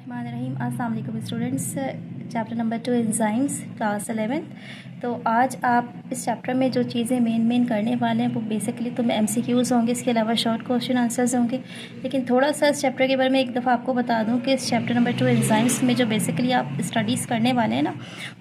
बिस्मिल्लाहिर्रहमानिर्रहीम। अस्सलाम वालेकुम students. Chapter number 2 enzymes class 11। तो आज आप इस चैप्टर में जो चीज़ें मेन करने वाले हैं वो बेसिकली तो MCQs होंगे, इसके अलावा शॉर्ट क्वेश्चन आंसर्स होंगे। लेकिन थोड़ा सा इस चैप्टर के बारे में एक दफ़ा आपको बता दूं कि इस चैप्टर नंबर 2 एंजाइम्स में जो बेसिकली आप स्टडीज़ करने वाले हैं ना,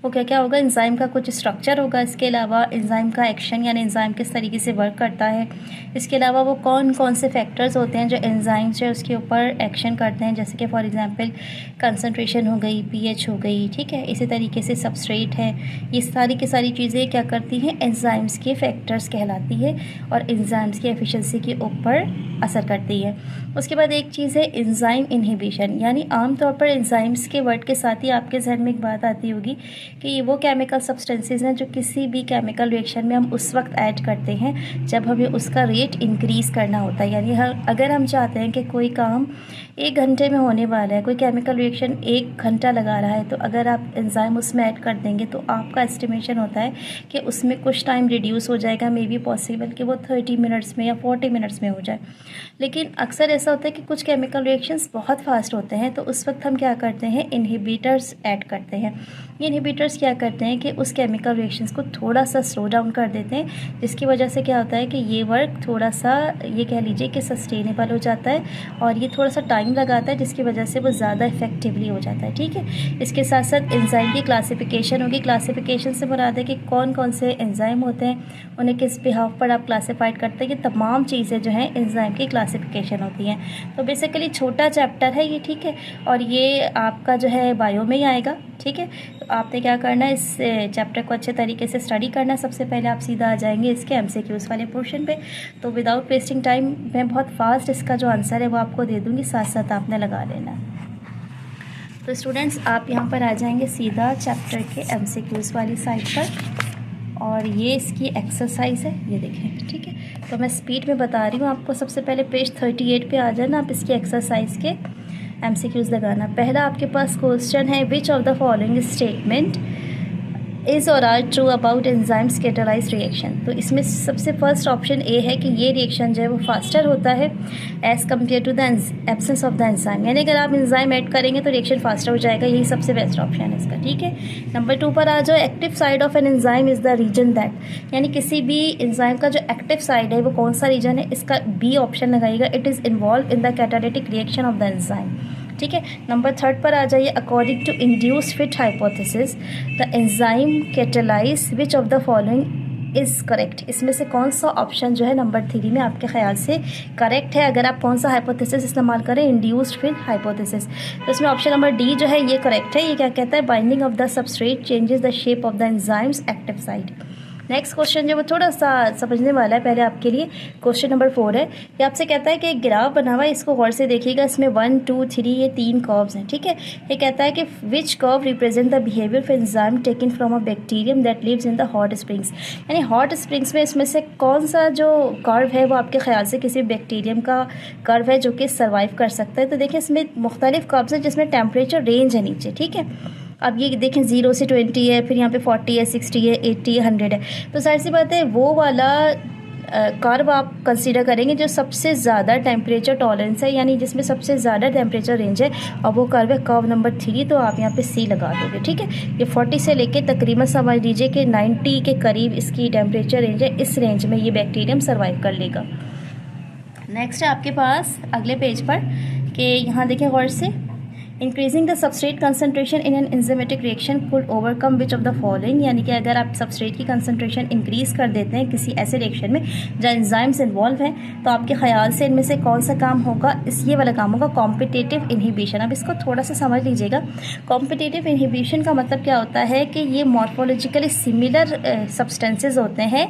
वो क्या क्या होगा। एंजाइम का कुछ स्ट्रक्चर होगा, इसके अलावा एंजाइम का एक्शन यानी एंजाइम किस तरीके से वर्क करता है, इसके अलावा वो कौन कौन से फैक्टर्स होते हैं जो एंजाइम जो है उसके ऊपर एक्शन करते हैं, जैसे कि फॉर एग्जांपल कंसंट्रेशन हो गई, pH हो गई, ठीक है। इसी तरीके से सबस्ट्रेट है, ये सारी की सारी चीज़ें क्या करती हैं, एंजाइम्स के फैक्टर्स कहलाती है और एंजाइम्स की एफिशिएंसी के ऊपर असर करती है। उसके बाद एक चीज़ है एंजाइम इनहिबिशन, यानी आमतौर पर एंजाइम्स के वर्ड के साथ ही आपके जहन में एक बात आती होगी कि ये वो केमिकल सब्सटेंसेस हैं जो किसी भी केमिकल रिएक्शन में हम उस वक्त ऐड करते हैं जब हमें उसका रेट इंक्रीज़ करना होता है। यानी अगर हम चाहते हैं कि कोई काम 1 घंटे में होने वाला है, कोई केमिकल रिएक्शन 1 घंटा लगा रहा है, तो अगर आप एंजाइम उसमें ऐड कर देंगे तो आपका एस्टिमेशन होता है कि उसमें कुछ टाइम रिड्यूस हो जाएगा, मे बी पॉसिबल कि वो 30 मिनट्स में या 40 मिनट्स में हो जाए। लेकिन अक्सर ऐसा होता है कि कुछ केमिकल रिएक्शंस बहुत फास्ट होते हैं, तो उस वक्त हम क्या करते हैं, इनहिबिटर्स ऐड करते हैं। ये इनहिबिटर्स क्या करते हैं कि उस केमिकल रिएक्शंस को थोड़ा सा स्लो डाउन कर देते हैं, जिसकी वजह से क्या होता है कि ये वर्क थोड़ा सा, ये कह लीजिए कि सस्टेनेबल हो जाता है और ये थोड़ा सा टाइम लगाता है, जिसकी वजह से वो ज़्यादा इफेक्टिवली हो जाता है, ठीक है। इसके साथ साथ एंजाइम की क्लासिफिकेशन होगी। क्लासिफिकेशन से मुराद है कि कौन कौन से एंजाइम होते हैं, उन्हें किस बिहाफ पर आप क्लासीफाइड करते हैं, ये तमाम चीज़ें जो हैं एंजाइम की क्लासिफिकेशन होती हैं। तो बेसिकली छोटा चैप्टर है ये, ठीक है, और ये आपका जो है बायो में ही आएगा, ठीक है। तो आपने क्या करना है, इस चैप्टर को अच्छे तरीके से स्टडी करना। सबसे पहले आप सीधा आ जाएंगे इसके MCQs वाले पोर्शन पे। तो विदाउट वेस्टिंग टाइम मैं बहुत फास्ट इसका जो आंसर है वो आपको दे दूँगी, साथ साथ आपने लगा लेना। तो स्टूडेंट्स आप यहाँ पर आ जाएंगे सीधा चैप्टर के MCQs वाली साइड पर, और ये इसकी एक्सरसाइज है, ये देखें, ठीक है। तो मैं स्पीड में बता रही हूँ आपको। सबसे पहले पेज 38 पे आ जाना, आप इसकी एक्सरसाइज के MCQs लगाना। पहला आपके पास क्वेश्चन है, which of the following statement is or are true about enzymes catalyse reaction. तो इसमें सबसे फर्स्ट ऑप्शन ए है कि ये रिएक्शन जो है वो फास्टर होता है as compared to the absence of the enzyme, यानी अगर आप एंजाइम ऐड करेंगे तो रिएक्शन फास्टर हो जाएगा, यही सबसे बेस्ट ऑप्शन है इसका, ठीक है। नंबर 2 पर आ जाओ, active side of an enzyme is the reason that, यानी किसी भी एंजाइम का जो एक्टिव साइड है वो कौन सा रीजन है, इसका बी ऑप्शन लगाइएगा, it is involve in the catalytic reaction of the enzyme, ठीक है। नंबर 3 पर आ जाइए, according to induced fit hypothesis the enzyme catalyse which of the following is correct. इसमें से कौन सा ऑप्शन जो है नंबर 3 में आपके ख्याल से करेक्ट है, अगर आप कौन सा हाइपोथेसिस इस्तेमाल करें, इंड्यूस्ड फिट हाइपोथेसिस। तो इसमें ऑप्शन नंबर डी जो है ये करेक्ट है। ये क्या कहता है, binding of the substrate changes the shape of the enzymes active side. Next question जो वो थोड़ा सा समझने वाला है पहले आपके लिए। क्वेश्चन नंबर 4 है, ये आपसे कहता है कि एक ग्राफ बना हुआ है, इसको गौर से देखिएगा, इसमें 1 2 3 ये 3 कर्व्स हैं, ठीक है। ये कहता है कि which curve represent the behaviour of enzyme taken from a bacterium that lives in the hot springs, यानी हॉट स्प्रिंग्स में इसमें से कौन सा जो कर्व है वो आपके ख्याल से किसी बैक्टीरियम का कर्व है जो कि सर्वाइव कर सकता है। तो देखिए इसमें मुख्तलिफ कर्व्स हैं जिसमें टेम्परेचर रेंज है नीचे, ठीक है। अब ये देखें 0 से 20 है, फिर यहाँ पे 40 है, 60 है, 80 है, 100 है। तो जाहिर सी बात है वो वाला कर्व आप कंसीडर करेंगे जो सबसे ज़्यादा टेम्परेचर टॉलरेंस है, यानी जिसमें सबसे ज़्यादा टेम्परेचर रेंज है, और वो कर्व है कर्व नंबर 3। तो आप यहाँ पे सी लगा दोगे, ठीक है। ये 40 से लेके तकरीबन समझ लीजिए कि 90 के करीब इसकी टेम्परेचर रेंज है, इस रेंज में ये बैक्टीरियम सर्वाइव कर लेगा। नेक्स्ट है आपके पास अगले पेज पर कि यहाँ देखें गौर से, increasing the substrate concentration in an enzymatic reaction could overcome which of the following, यानी कि अगर आप सबस्ट्रेट की कंसनट्रेशन इंक्रीज़ कर देते हैं किसी ऐसे रिएक्शन में जहाँ एंजाइम्स इन्वॉल्व हैं, तो आपके ख्याल से इनमें से कौन सा काम होगा, ये वाला काम होगा कॉम्पिटिटिव इनहिबिशन। अब इसको थोड़ा सा समझ लीजिएगा। कॉम्पिटिटिव इनहिबिशन का मतलब क्या होता है कि ये मॉर्फोलॉजिकली सिमिलर सब्सटेंसेज होते हैं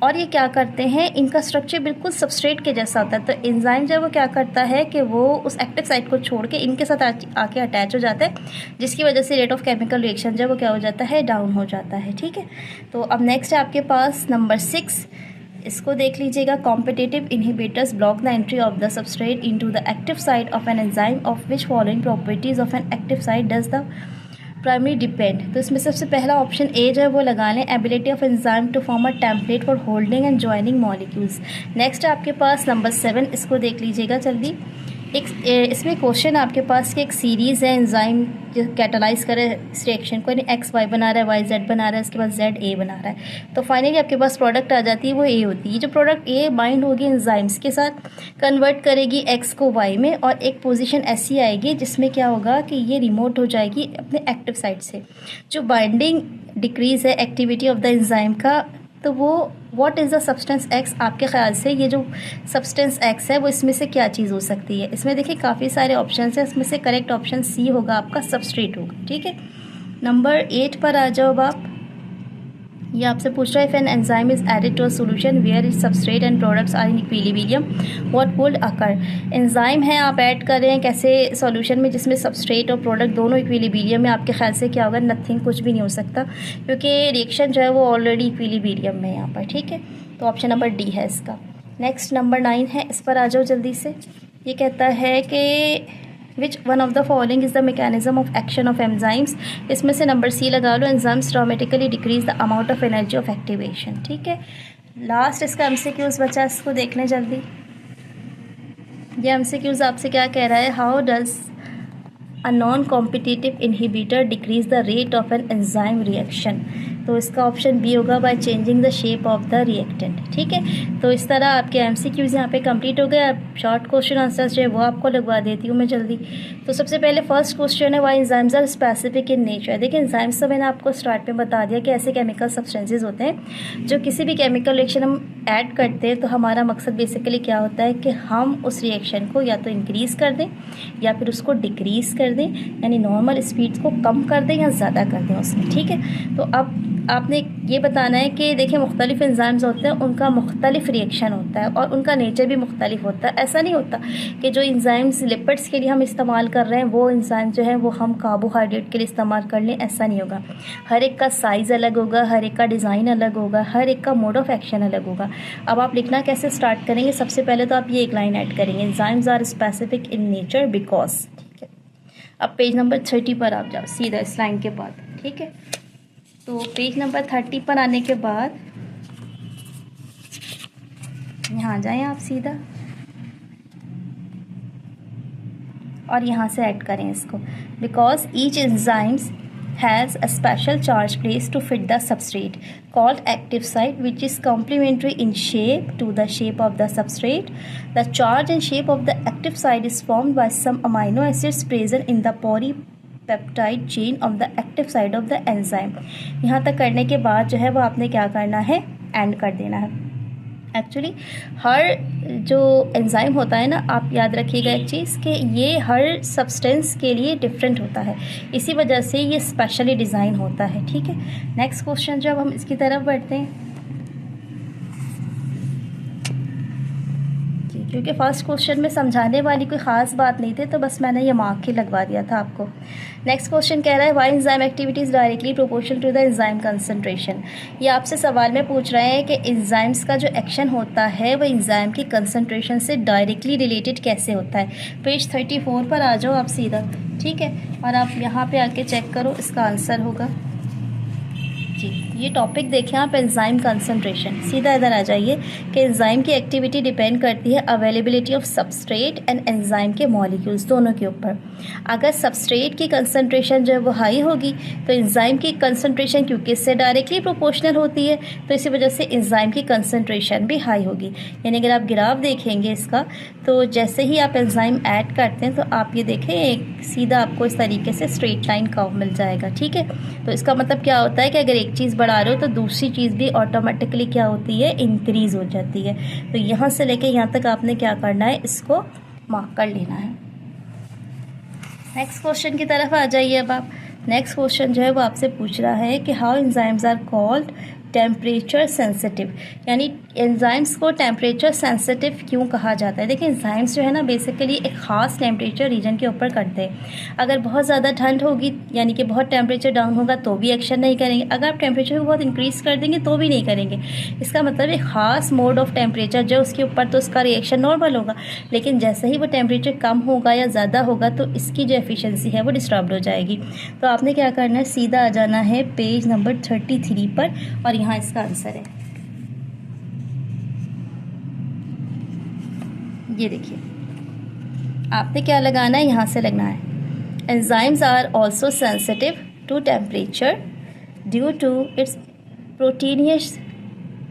और ये क्या करते हैं, इनका स्ट्रक्चर बिल्कुल सबस्ट्रेट के जैसा होता है। तो एंजाइम जो है वो क्या करता है कि वो उस एक्टिव साइट को छोड़ के इनके साथ आके अटैच हो जाता है, जिसकी वजह से रेट ऑफ केमिकल रिएक्शन जो है वो क्या हो जाता है, डाउन हो जाता है, ठीक है। तो अब नेक्स्ट है आपके पास नंबर 6, इसको देख लीजिएगा। Competitive inhibitors block the entry of the substrate into the active site of an enzyme of which following properties of an active site does the primary depend. तो इसमें सबसे पहला ऑप्शन ए जो है वो लगा लें, ability of enzyme to form a template for holding and joining molecules. Next है आपके पास नंबर 7, इसको देख लीजिएगा जल्दी। इसमें क्वेश्चन आपके पास कि एक सीरीज़ है एंजाइम जो कैटालाइज करे इस रिएक्शन को, यानी एक्स वाई बना रहा है, वाई जेड बना रहा है, उसके बाद जेड ए बना रहा है, तो फाइनली आपके पास प्रोडक्ट आ जाती है, वो ए होती है। जो प्रोडक्ट ए बाइंड होगी एंजाइम्स के साथ, कन्वर्ट करेगी एक्स को वाई में, और एक पोजीशन ऐसी आएगी जिसमें क्या होगा कि ये रिमोट हो जाएगी अपने एक्टिव साइट से। जो बाइंडिंग डिक्रीज़ है एक्टिविटी ऑफ द एंजाइम का, तो वो what is the substance x, आपके ख्याल से ये जो सब्सटेंस एक्स है वो इसमें से क्या चीज़ हो सकती है? इसमें देखिए काफ़ी सारे ऑप्शन हैं, इसमें से करेक्ट ऑप्शन सी होगा आपका, सबस्ट्रेट होगा। ठीक है, नंबर 8 पर आ जाओ अब आप। ये आपसे पूछ रहा है, if an enzyme is added to a solution where its substrate and products are in equilibrium what would occur. Enzyme है, आप ऐड कर रहे हैं कैसे सॉल्यूशन में जिसमें सबस्ट्रेट और प्रोडक्ट दोनों इक्विलिब्रियम में, आपके ख्याल से क्या होगा? नथिंग, कुछ भी नहीं हो सकता, क्योंकि रिएक्शन जो है वो ऑलरेडी इक्विलिब्रियम में है यहाँ पर। ठीक है, तो ऑप्शन नंबर डी है इसका। नेक्स्ट नंबर 9 है, इस पर आ जाओ जल्दी से। ये कहता है कि which one of the following is the mechanism of action of enzymes. इसमें से नंबर सी लगा लो, enzymes dramatically decrease the amount of energy of activation. ठीक है, लास्ट इसका एमसीक्यूज बचा, इसको देख लें जल्दी। ये एमसीक्यूज आपसे क्या कह रहा है? How does a non competitive inhibitor decrease the rate of an enzyme reaction. तो इसका ऑप्शन बी होगा, by changing the shape of the reactant. ठीक है, तो इस तरह आपके एमसीक्यूज यहाँ पे कंप्लीट हो गए। अब शॉर्ट क्वेश्चन आंसर्स जो है वो आपको लगवा देती हूँ मैं जल्दी। तो सबसे पहले फर्स्ट क्वेश्चन है, why enzymes are specific in nature. देखिए एंजाइम्स तो मैंने आपको स्टार्ट में बता दिया कि ऐसे केमिकल सब्सटेंसेज होते हैं जो किसी भी केमिकल रिएक्शन हम ऐड करते हैं, तो हमारा मकसद बेसिकली क्या होता है कि हम उस रिएक्शन को या तो इंक्रीज़ कर दें या फिर उसको डिक्रीज़ कर दें, यानी नॉर्मल स्पीड्स को कम कर दें या ज़्यादा कर दें उसमें। ठीक है, तो अब आपने ये बताना है कि देखिए मुख्तलिफ एंजाइम्स होते हैं, उनका मुख्तलिफ रिएक्शन होता है और उनका नेचर भी मुख्तलिफ होता है। ऐसा नहीं होता कि जो एंजाइम्स लिपिड्स के लिए हम इस्तेमाल कर रहे हैं वो एंजाइम जो है वो हम कार्बोहाइड्रेट के लिए इस्तेमाल कर लें, ऐसा नहीं होगा। हर एक का साइज़ अलग होगा, हर एक का डिज़ाइन अलग होगा, हर एक का मोड ऑफ एक्शन अलग होगा। अब आप लिखना कैसे स्टार्ट करेंगे? सबसे पहले तो आप ये एक लाइन ऐड करेंगे, enzymes are specific in nature because. ठीक है, अब पेज नंबर 30 पर आप जाओ सीधा इस लाइन के बाद। ठीक है, तो पेज नंबर 30 पर आने के बाद यहाँ जाएं आप सीधा और यहाँ से ऐड करें इसको, because each enzymes has a special charge placed to fit the substrate called active site, which is complementary in shape to the shape of the substrate. The charge and shape of the active site is formed by some amino acids present in the polypeptide chain of the active site of the enzyme. यहाँ तक करने के बाद जो है वो आपने क्या करना है? एंड कर देना है। एक्चुअली हर जो एंजाइम होता है ना, आप याद रखिएगा एक चीज़ कि ये हर सब्सटेंस के लिए डिफरेंट होता है, इसी वजह से ये स्पेशली डिज़ाइन होता है। ठीक है, नेक्स्ट क्वेश्चन जब हम इसकी तरफ बढ़ते हैं, क्योंकि फर्स्ट क्वेश्चन में समझाने वाली कोई ख़ास बात नहीं थी, तो बस मैंने ये मार्क ही लगवा दिया था आपको। नेक्स्ट क्वेश्चन कह रहा है, why enzyme activity is directly proportional to the enzyme concentration. ये आपसे सवाल में पूछ रहे हैं कि एंजाइम्स का जो एक्शन होता है वो एंजाइम की कंसंट्रेशन से डायरेक्टली रिलेटेड कैसे होता है। पेज 34 पर आ जाओ आप सीधा। ठीक है, और आप यहाँ पे आके चेक करो, इसका आंसर होगा जी। ये टॉपिक देखें आप, एंजाइम कंसंट्रेशन। सीधा इधर आ जाइए कि एंजाइम की एक्टिविटी डिपेंड करती है availability of substrate and enzyme के मॉलिक्यूल्स दोनों के ऊपर। अगर सबस्ट्रेट की कंसंट्रेशन जो है वो हाई होगी तो एंजाइम की कंसंट्रेशन, क्योंकि इससे डायरेक्टली प्रोपोर्शनल होती है, तो इसी वजह से एंजाइम की कंसंट्रेशन भी हाई होगी। यानी अगर आप ग्राफ देखेंगे इसका, तो जैसे ही आप एंजाइम ऐड करते हैं तो आप ये देखें एक सीधा आपको इस तरीके से स्ट्रेट लाइन कर्व मिल जाएगा। ठीक है, तो इसका मतलब क्या होता है कि अगर एक चीज़ बढ़ा रहे हो तो दूसरी चीज़ भी ऑटोमेटिकली क्या होती है? इंक्रीज़ हो जाती है। तो यहाँ से लेके यहाँ तक आपने क्या करना है? इसको मार्क कर लेना है। नेक्स्ट क्वेश्चन की तरफ आ जाइए अब आप। नेक्स्ट क्वेश्चन जो है वो आपसे पूछ रहा है कि how enzymes are called temperature sensitive, यानी एंजाइम्स को टेम्परेचर सेंसिटिव क्यों कहा जाता है। देखिए एंजाइम्स जो है ना बेसिकली एक ख़ास टेम्परेचर रीजन के ऊपर करते हैं। अगर बहुत ज़्यादा ठंड होगी यानी कि बहुत टेम्परेचर डाउन होगा तो भी एक्शन नहीं करेंगे, अगर आप टेम्परेचर को बहुत इंक्रीज़ कर देंगे तो भी नहीं करेंगे। इसका मतलब एक ख़ास मोड ऑफ टेम्परेचर जो उसके ऊपर, तो उसका रिएक्शन नॉर्मल होगा, लेकिन जैसे ही वो टेम्परेचर कम होगा या ज़्यादा होगा तो इसकी जो एफिशिएंसी है वो डिस्टर्ब हो जाएगी। तो आपने क्या करना है? सीधा आ जाना है पेज नंबर 33 पर और यहाँ इसका आंसर है। ये देखिए आपने क्या लगाना है, यहाँ से लगना है। Enzymes are also sensitive to temperature due to its proteinaceous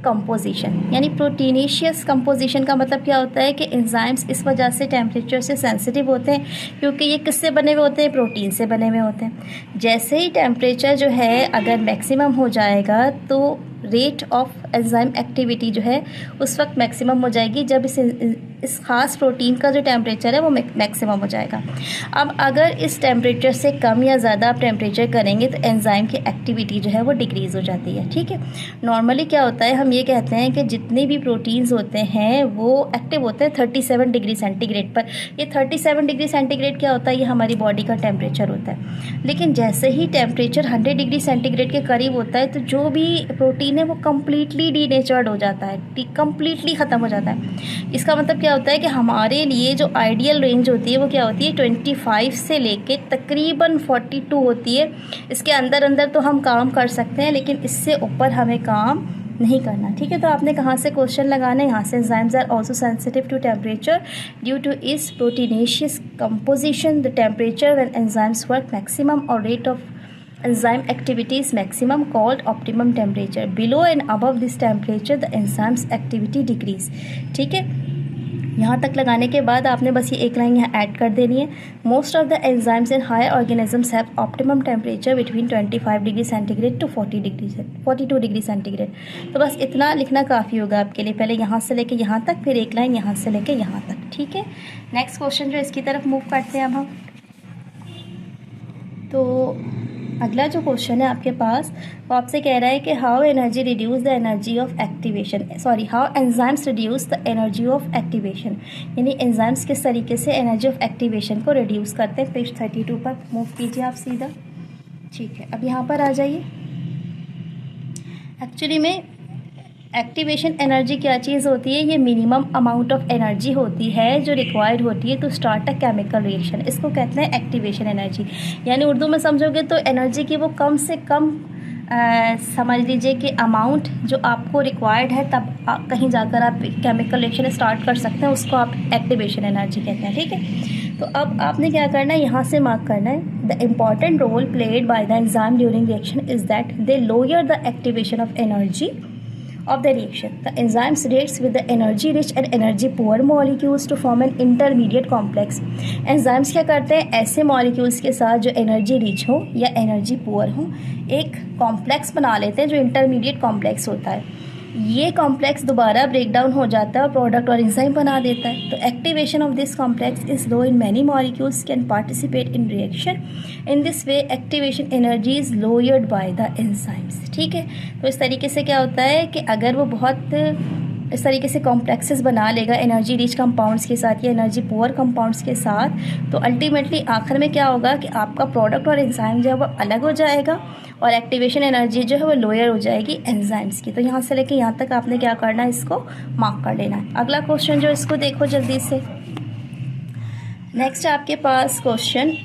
composition. यानी प्रोटीनेशियस कंपोजिशन का मतलब क्या होता है कि एंजाइम्स इस वजह से टेम्परेचर से सेंसिटिव होते हैं क्योंकि ये किससे बने हुए होते हैं, प्रोटीन से बने हुए होते हैं। जैसे ही टेम्परेचर जो है अगर मैक्सिमम हो जाएगा तो रेट ऑफ एंजाइम एक्टिविटी जो है उस वक्त मैक्सिमम हो जाएगी जब इस ख़ास प्रोटीन का जो टेम्परेचर है वो मैक्सिमम हो जाएगा। अब अगर इस टेम्परेचर से कम या ज़्यादा आप टेम्परेचर करेंगे तो एंजाइम की एक्टिविटी जो है वो डिक्रीज़ हो जाती है। ठीक है, नॉर्मली क्या होता है, हम ये कहते हैं कि जितने भी प्रोटीन्स होते हैं वो एक्टिव होते हैं 37 डिग्री सेंटीग्रेड पर। ये 37 डिग्री सेंटीग्रेड क्या होता है, ये हमारी बॉडी का टेम्परेचर होता है। लेकिन जैसे ही टेम्परेचर 100 डिग्री सेंटीग्रेड के करीब होता है तो जो भी प्रोटीन है वो कम्प्लीटली डीनेचर्ड हो जाता है, कम्प्लीटली ख़त्म हो जाता है। इसका मतलब क्या होता है कि हमारे लिए जो आइडियल रेंज होती है वो क्या होती है, 25 से लेके तकरीबन 42 होती है। इसके अंदर अंदर तो हम काम कर सकते हैं लेकिन इससे ऊपर हमें काम नहीं करना। ठीक है, तो आपने कहाँ से क्वेश्चन लगाना है, यहाँ से। Enzymes are also sensitive to temperature due to its proteinaceous composition. The temperature when enzymes work maximum or rate of enzyme activity is maximum called optimum temperature. Below and above this temperature the enzymes activity decrease. ठीक है, यहाँ तक लगाने के बाद आपने बस ये एक लाइन यहाँ ऐड कर देनी है। Most of the enzymes in higher organisms have optimum temperature between 25 degree centigrade to 42 degree centigrade. तो बस इतना लिखना काफ़ी होगा आपके लिए, पहले यहाँ से लेके यहाँ तक, फिर एक लाइन यहाँ से लेके यहाँ तक। ठीक है, नेक्स्ट क्वेश्चन जो इसकी तरफ मूव करते हैं अब हम। तो अगला जो क्वेश्चन है आपके पास वो आपसे कह रहा है कि how energy reduce the energy of activation, how enzymes reduce the energy of activation. यानी एंजाइम्स किस तरीके से एनर्जी ऑफ एक्टिवेशन को रिड्यूस करते हैं। पेज 32 पर मूव कीजिए आप सीधा। ठीक है, अब यहाँ पर आ जाइए। एक्चुअली में एक्टिवेशन एनर्जी क्या चीज़ होती है, ये मिनिमम अमाउंट ऑफ एनर्जी होती है जो रिक्वायर्ड होती है to start a chemical reaction. इसको कहते हैं एक्टिवेशन एनर्जी। यानी उर्दू में समझोगे तो एनर्जी की वो कम से कम समझ लीजिए कि अमाउंट जो आपको रिक्वायर्ड है तब कहीं जाकर आप केमिकल रिएक्शन स्टार्ट कर सकते हैं, उसको आप एक्टिवेशन एनर्जी कहते हैं। ठीक है, तो अब आपने क्या करना है, यहाँ से मार्क करना है। The important role played by the enzyme during reaction is that they lower the activation of energy of the reaction. The enzymes reacts with the energy rich and energy poor molecules to form an intermediate complex. Enzymes क्या करते हैं, ऐसे molecules के साथ जो energy rich हो या energy poor हो एक complex बना लेते हैं जो intermediate complex होता है। ये कॉम्प्लेक्स दोबारा ब्रेक डाउन हो जाता है और प्रोडक्ट और एंजाइम बना देता है। तो activation of this complex is low in many molecules can participate in reaction. In this way activation energy is lowered by the enzymes. ठीक है, तो इस तरीके से क्या होता है कि अगर वो बहुत इस तरीके से कॉम्प्लेक्सेस बना लेगा एनर्जी रिच कंपाउंड्स के साथ या एनर्जी पुअर कंपाउंड्स के साथ, तो अल्टीमेटली आखिर में क्या होगा कि आपका प्रोडक्ट और एंजाइम जो है वो अलग हो जाएगा और एक्टिवेशन एनर्जी जो है वो लोअर हो जाएगी एंजाइम्स की। तो यहाँ से लेके यहाँ तक आपने क्या करना है, इसको मार्क कर लेना है। अगला क्वेश्चन जो इसको देखो जल्दी से। नेक्स्ट आपके पास question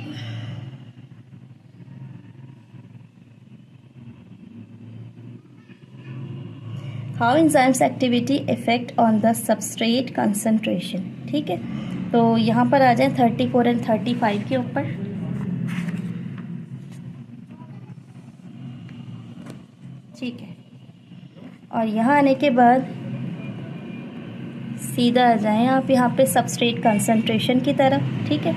how enzymes activity effect on the substrate concentration. ठीक है, तो यहाँ पर आ जाए 34 एंड 35 के ऊपर। ठीक है, और यहाँ आने के बाद सीधा आ जाएं आप यहाँ पे सबस्ट्रेट कंसंट्रेशन की तरफ। ठीक है,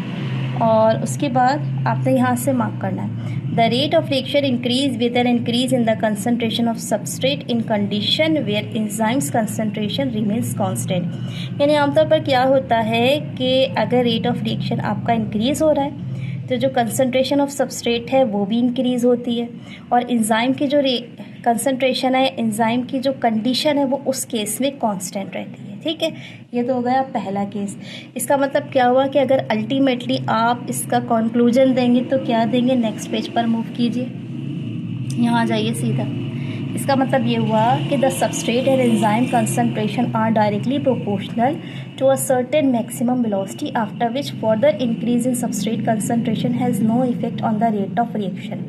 और उसके बाद आपने यहाँ से मार्क करना है the rate of reaction increase with an increase in the concentration of substrate in condition where enzymes concentration remains constant. यानी आमतौर पर क्या होता है कि अगर रेट ऑफ रिएक्शन आपका इंक्रीज़ हो रहा है तो जो कंसंट्रेशन ऑफ सबस्ट्रेट है वो भी इंक्रीज़ होती है और एंजाइम की जो कंसंट्रेशन है, एंजाइम की जो कंडीशन है वो उस केस में कांस्टेंट रहती है। ठीक है, ये तो हो गया पहला केस। इसका मतलब क्या हुआ कि अगर अल्टीमेटली आप इसका कंक्लूजन देंगे तो क्या देंगे, नेक्स्ट पेज पर मूव कीजिए, यहाँ जाइए सीधा। इसका मतलब ये हुआ कि the substrate and enzyme concentration are directly proportional to a certain maximum velocity after which further increase in substrate concentration has no effect on the rate of reaction.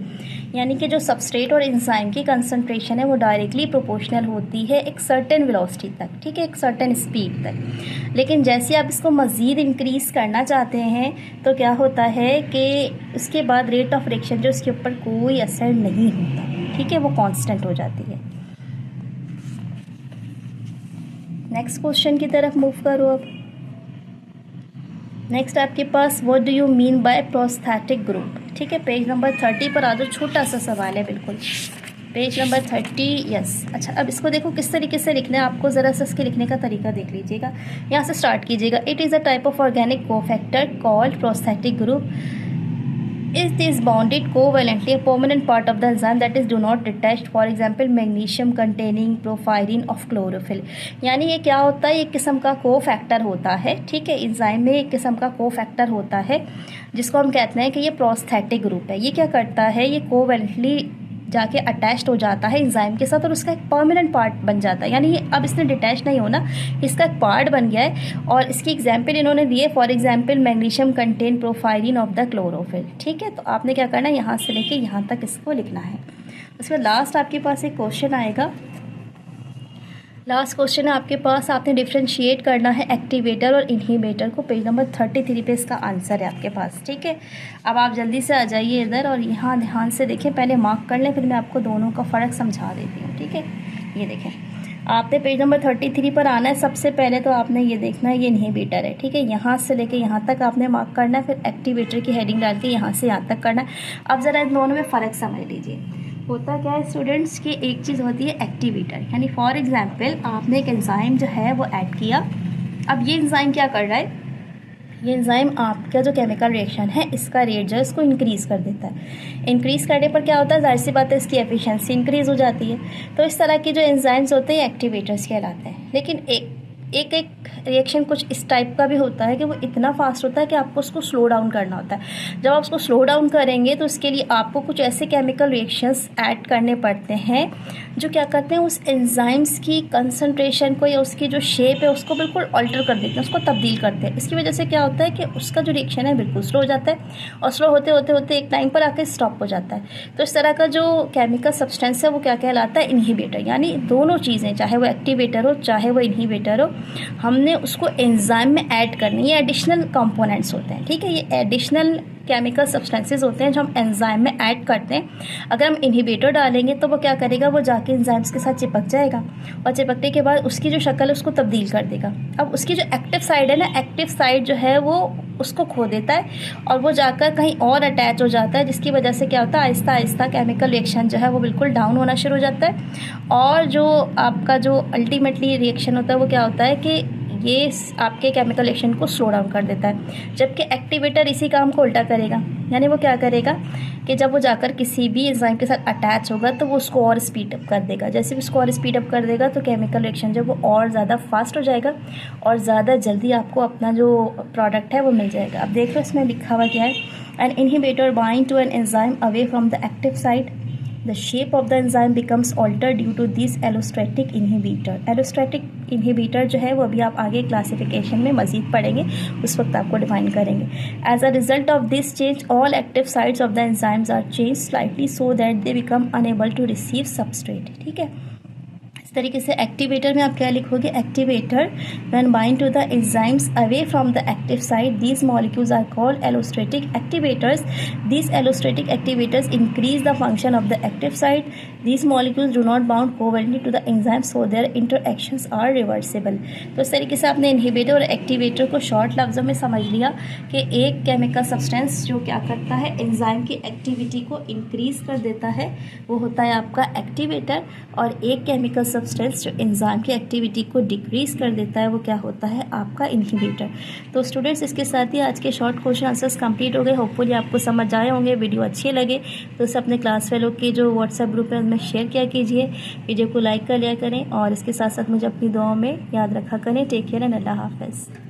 यानी कि जो सबस्ट्रेट और एंजाइम की कंसंट्रेशन है वो directly proportional होती है एक सर्टेन वेलोसिटी तक, ठीक है, एक सर्टेन स्पीड तक। लेकिन जैसे आप इसको मज़ीद इंक्रीज़ करना चाहते हैं तो क्या होता है कि उसके बाद रेट ऑफ रिएक्शन जो उसके ऊपर कोई असर नहीं होता, ठीक है, वो कांस्टेंट हो जाती है। नेक्स्ट क्वेश्चन की तरफ मूव करो अब। नेक्स्ट आपके पास what do you mean by prosthetic group, ठीक है, पेज नंबर 30 पर आ जाओ। छोटा सा सवाल है बिल्कुल, पेज नंबर 30, यस। अच्छा, अब इसको देखो किस तरीके से लिखना है आपको, ज़रा सा इसके लिखने का तरीका देख लीजिएगा। यहाँ से स्टार्ट कीजिएगा। It is a type of organic cofactor called prosthetic group. It is bonded covalently a permanent part of the enzyme that is do not detached, for example magnesium containing porphyrin of chlorophyll। यानी ये क्या होता है, एक किस्म का cofactor होता है, ठीक है, एंजाइम में एक किस्म का कोफैक्टर होता है जिसको हम कहते हैं कि ये प्रोस्थेटिक ग्रुप है। ये क्या करता है, ये कोवेलेंटली जाके अटैच्ड हो जाता है एंजाइम के साथ और उसका एक परमानेंट पार्ट बन जाता है। यानी ये अब इसने डिटैच नहीं होना, इसका एक पार्ट बन गया है। और इसकी एग्जांपल इन्होंने दिए, for example magnesium contain porphyrin of the chlorophyll, ठीक है। तो आपने क्या करना है, यहाँ से लेके यहाँ तक इसको लिखना है। उसके बाद लास्ट आपके पास एक क्वेश्चन आएगा। लास्ट क्वेश्चन है आपके पास, आपने डिफ्रेंशिएट करना है एक्टिवेटर और इनहिबिटर को। पेज नंबर 33 पे इसका आंसर है आपके पास, ठीक है। अब आप जल्दी से आ जाइए इधर और यहाँ ध्यान से देखें, पहले मार्क कर लें, फिर मैं आपको दोनों का फ़र्क समझा देती हूँ, ठीक है। ये देखें, आपने पेज नंबर 33 पर आना है। सबसे पहले तो आपने ये देखना है, ये इनहिबिटर है, ठीक है। यहाँ से लेके यहाँ तक आपने मार्क करना है, फिर एक्टिवेटर की हेडिंग डाल के यहाँ से यहाँ तक करना है। अब ज़रा इन दोनों में फ़र्क समझ लीजिए। होता क्या है स्टूडेंट्स की, एक चीज़ होती है एक्टिवेटर, यानी फॉर एग्जांपल आपने एक एंजाइम जो है वो ऐड किया। अब ये एंजाइम क्या कर रहा है, ये एंजाइम आपका जो केमिकल रिएक्शन है इसका रेट जो है इसको इंक्रीज़ कर देता है। इंक्रीज़ करने पर क्या होता है, जाहिर सी बात है इसकी एफिशिएंसी इंक्रीज़ हो जाती है। तो इस तरह की जो एंजाइम्स होते हैं एक्टिवेटर्स कहलाते हैं। लेकिन एक रिएक्शन कुछ इस टाइप का भी होता है कि वो इतना फास्ट होता है कि आपको उसको स्लो डाउन करना होता है। जब आप उसको स्लो डाउन करेंगे तो उसके लिए आपको कुछ ऐसे केमिकल रिएक्शंस ऐड करने पड़ते हैं जो क्या करते हैं, उस एंजाइम्स की कंसंट्रेशन को या उसकी जो शेप है उसको बिल्कुल अल्टर कर देते हैं, उसको तब्दील करते हैं। इसकी वजह से क्या होता है कि उसका जो रिएक्शन है बिल्कुल स्लो हो जाता है और स्लो होते होते होते एक टाइम पर आकर स्टॉप हो जाता है। तो इस तरह का जो केमिकल सब्सटेंस है वो क्या कहलाता है, इनहिबिटर। यानी दोनों चीज़ें, चाहे वो एक्टिवेटर हो चाहे वो इनहिबिटर हो, हमने उसको एंजाइम में ऐड करनी है। ये एडिशनल कंपोनेंट्स होते हैं, ठीक है, ये एडिशनल केमिकल सब्सटेंसेस होते हैं जो हम एंजाइम में ऐड करते हैं। अगर हम इनहिबिटर डालेंगे तो वो क्या करेगा, वो जाके एंजाइम्स के साथ चिपक जाएगा और चिपकने के बाद उसकी जो शक्ल है उसको तब्दील कर देगा। अब उसकी जो एक्टिव साइड है ना, एक्टिव साइड जो है वो उसको खो देता है और वो जाकर कहीं और अटैच हो जाता है, जिसकी वजह से क्या होता है, आहिस्ता आहिस्ता केमिकल रिएक्शन जो है वो बिल्कुल डाउन होना शुरू हो जाता है। और जो आपका जो अल्टीमेटली रिएक्शन होता है वो क्या होता है कि ये आपके केमिकल रिएक्शन को स्लो डाउन कर देता है। जबकि एक्टिवेटर इसी काम को उल्टा करेगा, यानी वो क्या करेगा कि जब वो जाकर किसी भी एंजाइम के साथ अटैच होगा तो वो उसको और स्पीड अप कर देगा। जैसे भी उसको और स्पीड अप कर देगा तो केमिकल रिएक्शन जो वो और ज़्यादा फास्ट हो जाएगा और ज़्यादा जल्दी आपको अपना जो प्रोडक्ट है वो मिल जाएगा। अब देख लो इसमें लिखा हुआ क्या है, an inhibitor bind to an enzyme away from the active side, the shape of the enzyme becomes altered due to this allostatic inhibitor। allostatic inhibitor जो है वो अभी आप आगे क्लासिफिकेशन में मज़ीद पढ़ेंगे, उस वक्त आपको डिफाइन करेंगे। As a result of this change, all active sites of the enzymes are changed slightly so that they become unable to receive substrate, ठीक है। इस तरीके से एक्टिवेटर में आप क्या लिखोगे, activator when bind to the enzymes away from the active site, these molecules are called allosteric activators. These allosteric activators increase the function of the active site. These molecules do not bound covalently to the enzyme so their interactions are reversible. तो इस तरीके से आपने inhibitor और activator को short लफ्ज़ों में समझ लिया कि एक केमिकल सब्सटेंस जो क्या करता है, एंजाइम की एक्टिविटी को इंक्रीज़ कर देता है, वो होता है आपका एक्टिवेटर। और एक केमिकल सब्सटेंस जो एंजाइम की एक्टिविटी को डिक्रीज़ कर देता है वो क्या होता है, आपका इनहिबिटर। तो स्टूडेंट्स, इसके साथ ही आज के शॉर्ट क्वेश्चन आंसर्स कंप्लीट हो गए। होपफुली आपको समझ आए होंगे। वीडियो अच्छे लगे तो उसे अपने क्लास फेलो के जो व्हाट्सएप ग्रुप है उनमें शेयर किया कीजिए, वीडियो को लाइक कर लिया करें और इसके साथ साथ मुझे अपनी दुआओं में याद रखा करें। टेक केयर एंड अल्लाह हाफ़िज़।